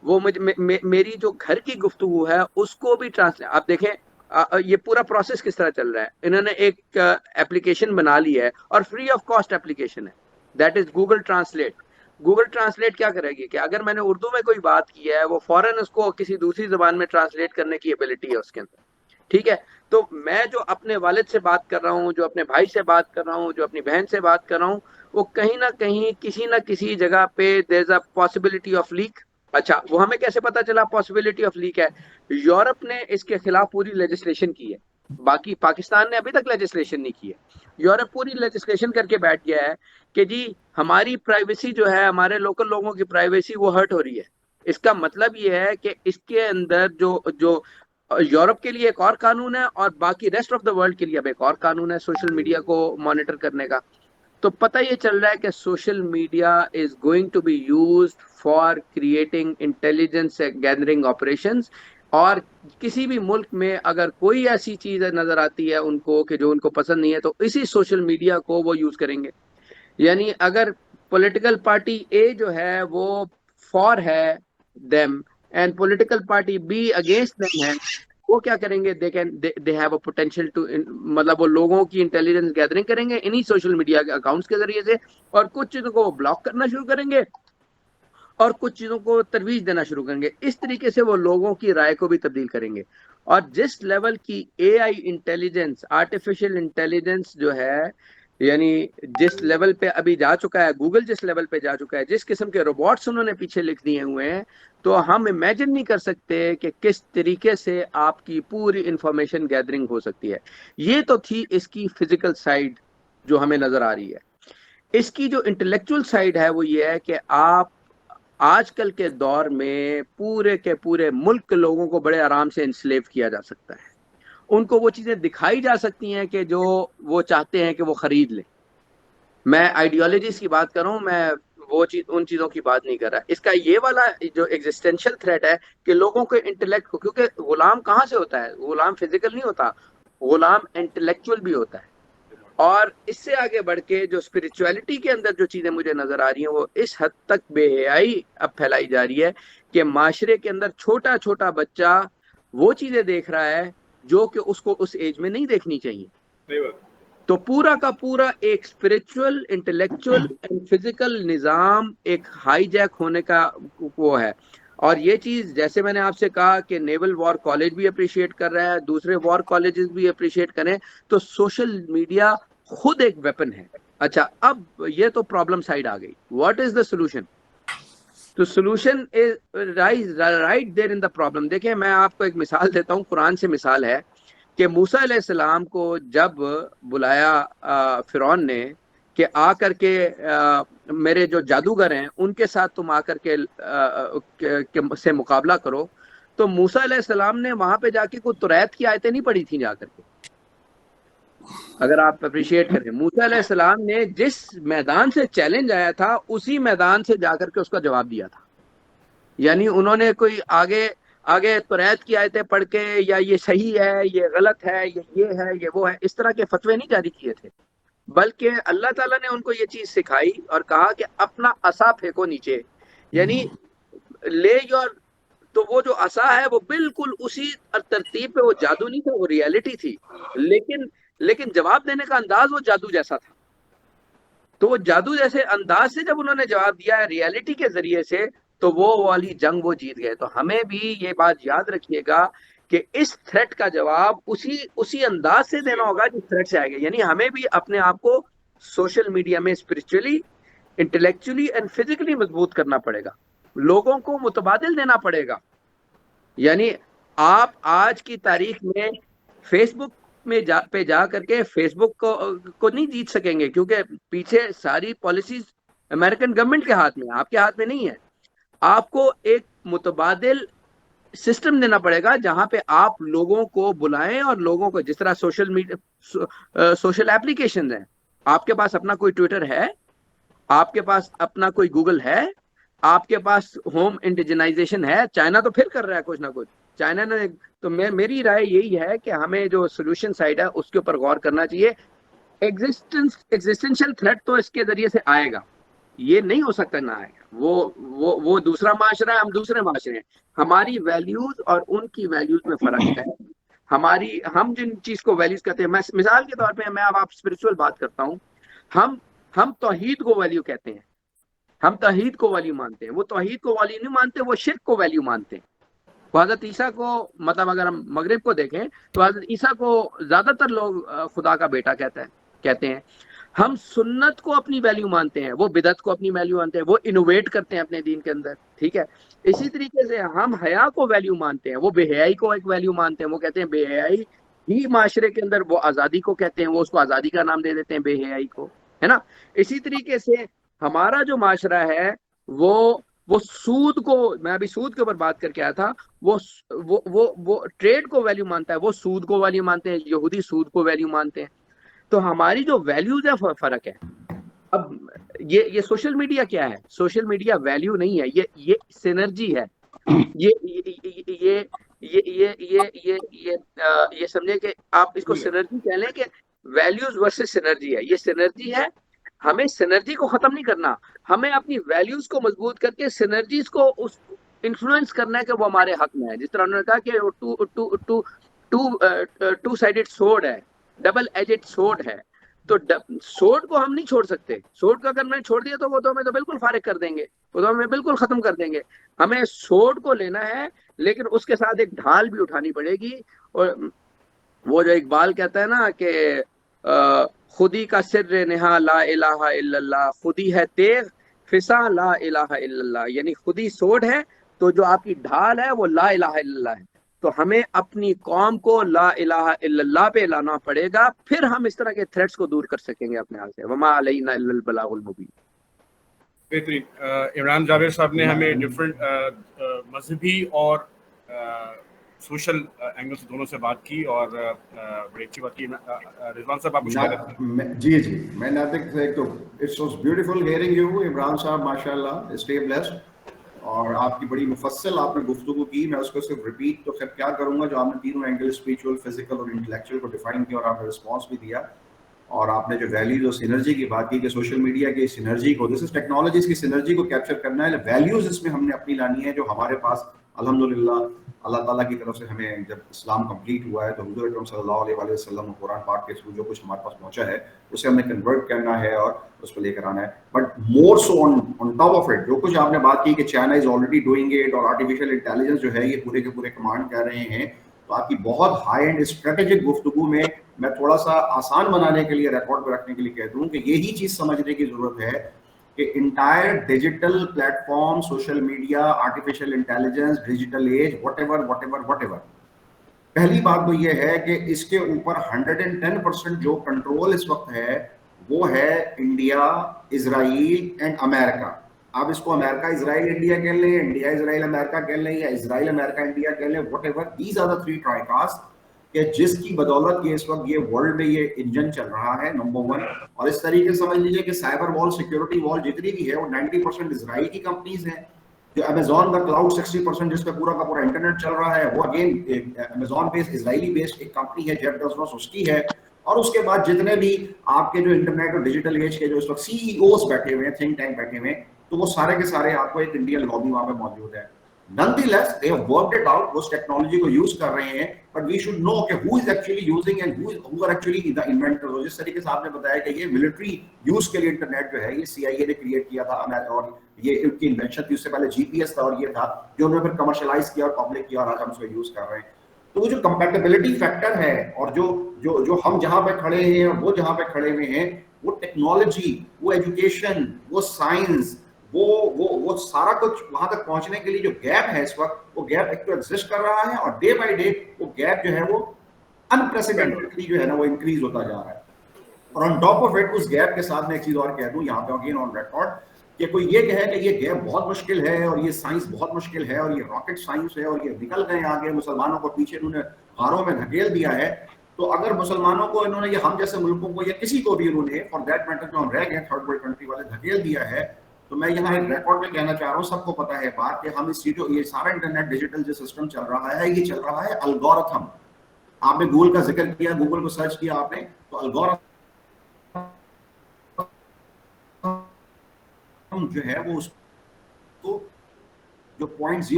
وہ میری جو گھر کی گفتگو ہے اس کو بھی ٹرانسلیٹ. آپ دیکھیں یہ پورا پروسیس کس طرح چل رہا ہے. انہوں نے ایک اپلیکیشن بنا لی ہے اور فری آف کاسٹ اپلیکیشن ہے, that is Google translate. Google translate کیا کرے گی کہ اگر میں نے اردو میں کوئی بات کی ہے وہ فوراً اس کو کسی دوسری زبان میں ٹرانسلیٹ کرنے کی ایبلٹی ہے اس کے اندر. ٹھیک ہے, تو میں جو اپنے والد سے بات کر رہا ہوں, جو اپنے بھائی سے بات کر رہا ہوں, جو اپنی بہن سے بات کر رہا ہوں, وہ کہیں نہ کہیں کسی نہ کسی جگہ پہ دیر از اے پاسبلٹی آف لیک. اچھا, وہ ہمیں کیسے پتا چلا پاسبلٹی آف لیک ہے؟ یورپ نے اس کے خلاف پوری لیجسلیشن کی ہے, باقی پاکستان نے ابھی تک لیجسلیشن نہیں کی ہے. یورپ پوری لیجسلیشن کر کے بیٹھ گیا ہے کہ جی ہماری پرائیویسی جو ہے, ہمارے لوکل لوگوں کی پرائیویسی وہ ہرٹ ہو رہی ہے. اس کا مطلب یہ ہے کہ اس کے اندر جو یورپ کے لیے ایک اور قانون ہے اور باقی ریسٹ آف دا ورلڈ کے لیے اب ایک اور قانون ہے سوشل میڈیا کو مانیٹر کرنے کا. تو پتہ یہ چل رہا ہے کہ social media is going to be used for creating intelligence gathering operations. اور کسی بھی ملک میں اگر کوئی ایسی چیز نظر آتی ہے ان کو کہ جو ان کو پسند نہیں ہے, تو اسی سوشل میڈیا کو وہ یوز کریں گے. یعنی اگر پولیٹیکل پارٹی اے جو ہے وہ فار ہے them and political party be against them ہے, وہ کیا کریں گے, they have a potential to, مطلب وہ لوگوں کی انٹیلیجنس گیدرنگ کریں گے انہی سوشل میڈیا کے اکاؤنٹس کے ذریعے سے, اور کچھ چیزوں کو وہ بلاک کرنا شروع کریں گے اور کچھ چیزوں کو ترویج دینا شروع کریں گے. اس طریقے سے وہ لوگوں کی رائے کو بھی تبدیل کریں گے. اور جس لیول کی اے آئی انٹیلیجنس, آرٹیفیشل انٹیلیجنس جو ہے, یعنی جس لیول پہ ابھی جا چکا ہے گوگل, جس لیول پہ جا چکا ہے, جس قسم کے روبوٹس انہوں نے پیچھے لکھ دیے ہوئے ہیں, تو ہم امیجن نہیں کر سکتے کہ کس طریقے سے آپ کی پوری انفارمیشن گیدرنگ ہو سکتی ہے. یہ تو تھی اس کی فزیکل سائیڈ جو ہمیں نظر آ رہی ہے. اس کی جو انٹلیکچوئل سائیڈ ہے وہ یہ ہے کہ آپ آج کل کے دور میں پورے کے پورے ملک کے لوگوں کو بڑے آرام سے انسلیو کیا جا سکتا ہے. ان کو وہ چیزیں دکھائی جا سکتی ہیں کہ جو وہ چاہتے ہیں کہ وہ خرید لیں. میں آئیڈیالوجیز کی بات کر رہا ہوں, میں وہ چیز ان چیزوں کی بات نہیں کر رہا. اس کا یہ والا جو ایگزسٹینشل تھریٹ ہے کہ لوگوں کے انٹلیکٹ کو, کیونکہ غلام کہاں سے ہوتا ہے, غلام فزیکل نہیں ہوتا, غلام انٹلیکچوئل بھی ہوتا ہے. اور اس سے آگے بڑھ کے جو اسپرچویلٹی کے اندر جو چیزیں مجھے نظر آ رہی ہیں وہ اس حد تک بے حیائی اب پھیلائی جا رہی ہے کہ معاشرے کے اندر چھوٹا چھوٹا بچہ وہ چیزیں دیکھ رہا ہے جو کہ اس کو اس ایج میں نہیں دیکھنی چاہیے. تو پورا کا پورا ایک اسپرچل, انٹلیکچوئل اینڈ فزیکل نظام ایک ہائی جیک ہونے کا وہ ہے. اور یہ چیز جیسے میں نے آپ سے کہا کہ نیول وار کالج بھی اپریشیٹ کر رہا ہے, دوسرے وار کالجز بھی اپریشیٹ کریں, تو سوشل میڈیا خود ایک ویپن ہے. اچھا, اب یہ تو پرابلم سائڈ آ گئی. What is the solution? تو solution right there in the problem. دیکھیں میں آپ کو ایک مثال دیتا ہوں, قرآن سے مثال ہے کہ موسیٰ علیہ السلام کو جب بلایا فرعون نے کہ آ کر کے میرے جو جادوگر ہیں ان کے ساتھ تم آ کر کے سے مقابلہ کرو, تو موسیٰ علیہ السلام نے وہاں پہ جا کے کوئی توریت کی آیتیں نہیں پڑھی تھیں جا کر کے. اگر آپ اپریشیٹ کریں, موسیٰ علیہ السلام نے جس میدان سے چیلنج آیا تھا اسی میدان سے جا کر کے اس کا جواب دیا تھا. یعنی انہوں نے کوئی آگے توریت کی آیتیں پڑھ کے یا یہ صحیح ہے, یہ غلط ہے, یہ ہے, یہ وہ ہے, اس طرح کے فتوے نہیں جاری کیے تھے, بلکہ اللہ تعالیٰ نے ان کو یہ چیز سکھائی اور کہا کہ اپنا عصا پھینکو نیچے, یعنی لے یور. تو وہ جو عصا ہے وہ بالکل اسی ترتیب پہ, وہ جادو نہیں تھا, وہ ریالٹی تھی, لیکن جواب دینے کا انداز وہ جادو جیسا تھا. تو وہ جادو جیسے انداز سے جب انہوں نے جواب دیا ہے ریالٹی کے ذریعے سے, تو وہ والی جنگ وہ جیت گئے. تو ہمیں بھی یہ بات یاد رکھیے گا کہ اس تھریٹ کا جواب اسی انداز سے دینا ہوگا جس تھریٹ سے آئے گا. یعنی ہمیں بھی اپنے آپ کو سوشل میڈیا میں اسپرچولی, انٹلیکچولی اینڈ فزیکلی مضبوط کرنا پڑے گا, لوگوں کو متبادل دینا پڑے گا. یعنی آپ آج کی تاریخ میں فیس بک میں پہ جا کر کے فیس بک کو نہیں جیت سکیں گے, کیونکہ پیچھے ساری پالیسیز امریکن گورنمنٹ کے ہاتھ میں, آپ کے ہاتھ میں نہیں ہے. آپ کو ایک متبادل سسٹم دینا پڑے گا جہاں پہ آپ لوگوں کو بلائیں اور لوگوں کو, جس طرح سوشل میڈیا سوشل ایپلیکیشن ہیں, آپ کے پاس اپنا کوئی ٹویٹر ہے, آپ کے پاس اپنا کوئی گوگل ہے, آپ کے پاس ہوم انڈیجنائزیشن ہے. چائنا تو پھر کر رہا ہے کچھ نہ کچھ, چائنا نے تو میری رائے یہی ہے کہ ہمیں جو سولوشن سائڈ ہے اس کے اوپر غور کرنا چاہیے. ایگزسٹنشل تھریٹ تو اس کے ذریعے سے آئے گا, یہ نہیں ہو سکتا نہ آئے گا, وہ دوسرا معاشرہ ہے, ہم دوسرے معاشرے ہیں. ہماری ویلیوز اور ان کی ویلیوز میں فرق ہے. ہم جن چیز کو ویلیوز کہتے ہیں, میں مثال کے طور پہ میں اب آپ اسپرچل بات کرتا ہوں, ہم توحید کو ویلیو کہتے ہیں, ہم توحید کو ویلیو مانتے ہیں. وہ توحید کو ویلیو نہیں مانتے, وہ شرک کو ویلیو مانتے ہیں. تو حضرت عیسیٰ کو, مطلب اگر ہم مغرب کو دیکھیں تو حضرت عیسیٰ کو زیادہ تر لوگ خدا کا بیٹا کہتے ہیں. ہم سنت کو اپنی ویلیو مانتے ہیں, وہ بدعت کو اپنی ویلیو مانتے ہیں, وہ انوویٹ کرتے ہیں اپنے دین کے اندر, ٹھیک ہے. اسی طریقے سے ہم حیا کو ویلیو مانتے ہیں, وہ بے حیائی کو ایک ویلیو مانتے ہیں. وہ کہتے ہیں بے حیائی ہی معاشرے کے اندر, وہ آزادی کو کہتے ہیں, وہ اس کو آزادی کا نام دے دیتے ہیں, بے حیائی کو, ہے نا. اسی طریقے سے ہمارا جو معاشرہ ہے وہ سود کو, میں ابھی سود کے اوپر بات کر کے آیا تھا, وہ ٹریڈ کو ویلیو مانتا ہے, وہ سود کو ویلیو مانتے ہیں, یہودی سود کو ویلیو مانتے ہیں. تو ہماری جو ویلیوز ہے فرق ہے. اب یہ سوشل میڈیا کیا ہے؟ سوشل میڈیا ویلیو نہیں ہے, یہ سینرجی ہے. یہ سمجھے کہ آپ اس کو سینرجی کہہ لیں کہ ویلیوز ورسز سینرجی ہے. یہ سینرجی ہے, ہمیں سینرجی کو ختم نہیں کرنا, ہمیں اپنی ویلیوز کو مضبوط کر کے سینرجیز کو انفلوئنس کرنا ہے کہ وہ ہمارے حق میں ہے. جس طرح انہوں نے کہا کہ ٹو سائڈڈ سورڈ ہے, ڈبل ایجڈ سورڈ ہے. تو سورڈ کو ہم نہیں چھوڑ سکتے. سورڈ کو اگر میں نے چھوڑ دیا تو وہ تو ہمیں تو بالکل فارغ کر دیں گے, وہ تو ہمیں بالکل ختم کر دیں گے. ہمیں سورڈ کو لینا ہے, لیکن اس کے ساتھ ایک ڈھال بھی اٹھانی پڑے گی. اور وہ جو اقبال کہتا ہے نا کہ خودی کا سر نہا لا الہ الا اللہ, خودی ہے تیغ فساں لا الہ الا اللہ, یعنی خودی سورڈ ہے تو جو آپ کی ڈھال ہے وہ لا الہ الا اللہ ہے. تو ہمیں اپنی قوم کو لا الہ الا اللہ پہ لانا پڑے گا, پھر ہم اس طرح کے تھریٹس کو دور کر سکیں گے اپنے حال سے. وما علینا الا البلاغ المبین. بہترین. عمران جاوید صاحب نے ہمیں ڈفرینٹ مذہبی اور سوشل اینگل سے دونوں سے بات کی, اور بڑی اچھی بات کی. رضوان صاحب آپ کچھ کہہ رہے تھے؟ جی میں ناطق سے, تو it's was beautiful hearing you Imran صاحب, ماشاء اللہ, اسٹے بلیسڈ. اور آپ کی بڑی مفصل آپ نے گفتگو کی. میں اس کو صرف ریپیٹ تو خیر کیا کروں گا, جو آپ نے تینوں اینگل اسپریچول, فزیکل اور انٹلیکچوئل کو ڈیفائن کیا, اور آپ نے رسپانس بھی دیا. اور آپ نے جو ویلیوز اور سینرجی کی بات کی کہ سوشل میڈیا کی سینرجی کو, دس از ٹیکنالوجیز کی سینرجی کو کیپچر کرنا ہے. ویلیوز اس میں ہم نے اپنی لانی ہے جو ہمارے پاس الحمدللہ اللہ تعالیٰ کی طرف سے ہمیں جب اسلام کمپلیٹ ہوا ہے تو حضور اکرم صلی اللہ علیہ وسلم قرآن پاک کے تھرو جو کچھ ہمارے پاس پہنچا ہے اسے ہم نے کنورٹ کرنا ہے اور اس پہ لے کر آنا ہے. But more so on top of it, جو کچھ آپ نے بات کی کہ China is already doing it, اور آرٹیفیشیل انٹیلیجنس جو ہے یہ پورے کے پورے کمانڈ کر رہے ہیں. تو آپ کی بہت ہائی اینڈ اسٹریٹجک گفتگو میں میں تھوڑا سا آسان بنانے کے لیے, ریکارڈ پہ رکھنے کے لیے کہہ دوں کہ یہی چیز سمجھنے کی ضرورت ہے کہ entire digital platform, social media, artificial intelligence, digital age, whatever, پہلی بات تو یہ ہے کہ اس کے اوپر 110% جو کنٹرول اس وقت ہے وہ ہے انڈیا, اسرائیل اینڈ امریکہ. آپ اس کو امریکہ اسرائیل انڈیا کہہ لیں, انڈیا اسرائیل امریکہ کہہ لیں, یا اسرائیل امریکہ انڈیا کہہ لیں, whatever, these are the 3 tricast کہ جس کی بدولت یہ اس وقت یہ ورلڈ میں یہ انجن چل رہا ہے, نمبر 1. اور اس طریقے سے سمجھ لیجیے کہ سائبر وال, سیکورٹی وال جتنی بھی ہے وہ 90% اسرائیل کی کمپنیز ہیں. جو امیزون کا کلاؤڈ 60% جس کا پورا انٹرنیٹ چل رہا ہے وہ اگین امیزون بیس, اسرائیلی بیسڈ ایک کمپنی ہے, جیف بیزوس اس کی ہے. اور اس کے بعد جتنے بھی آپ کے جو انٹرنیٹ اور ڈیجیٹل ایج کے جو اس وقت سی ای اوز بیٹھے ہوئے ہیں, تھنک ٹینک بیٹھے ہوئے ہیں, تو وہ سارے کے سارے آپ کو ایک انڈین لابی وہاں پہ موجود ہے. Nonetheless, they have worked it out, وہ ٹیکنالوجی کو یوز کر رہے ہیں, but we should know کہ who is actually using and who are actually the inventors. جس طریقے سے آپ نے بتایا کہ یہ ملٹری یوز کے لیے انٹرنیٹ جو ہے یہ CIA نے کریٹ کیا تھا, اور یہ ان کی انوینشن تھی. اس سے پہلے GPS تھا, اور یہ تھا جو انہوں نے پھر کمرشلائز کیا اور پبلک کیا, اور آج ہم اس کو یوز کر رہے ہیں. تو وہ جو کمپیٹیبلٹی فیکٹر ہے, اور جو ہم جہاں پہ کھڑے ہیں اور وہ جہاں پہ کھڑے ہوئے ہیں, وہ ٹیکنالوجی, وہ ایجوکیشن, وہ سائنس, وہ سارا کچھ وہاں تک پہنچنے کے لیے جو گیپ ہے اس وقت, وہ گیپ ایک تو ایگزسٹ کر رہا ہے, اور ڈے بائی ڈے وہ گیپ جو ہے وہ انپریسیڈنٹلی جو ہے نا وہ انکریز ہوتا جا رہا ہے. اور آن ٹاپ آف اٹ اس گیپ کے ساتھ میں ایک چیز اور کہہ دوں یہاں پہ اگین آن ریکارڈ, کہ کوئی یہ کہے کہ یہ گیپ بہت مشکل ہے اور یہ سائنس بہت مشکل ہے اور یہ راکٹ سائنس ہے اور یہ نکل گئے آگے, مسلمانوں کو پیچھے انہوں نے غاروں میں دھکیل دیا ہے. تو اگر مسلمانوں کو انہوں نے یا ہم جیسے ملکوں کو یا کسی کو بھی انہوں نے فار دیٹ میٹر جو ہم رہ گئے تھرڈ ورلڈ کنٹری والے دھکیل دیا ہے, تو میں یہاں ایک ریکارڈ میں کہنا چاہ رہا ہوں, سب کو پتا ہے بات کہ ہم اس چیز جو یہ سارا انٹرنیٹ ڈیجیٹل جو سسٹم چل رہا ہے, یہ چل رہا ہے الگورتھم. آپ نے گوگل کا ذکر کیا, گوگل کو سرچ کیا آپ نے, تو الگورتھم جو ہے وہ اس جو 0.0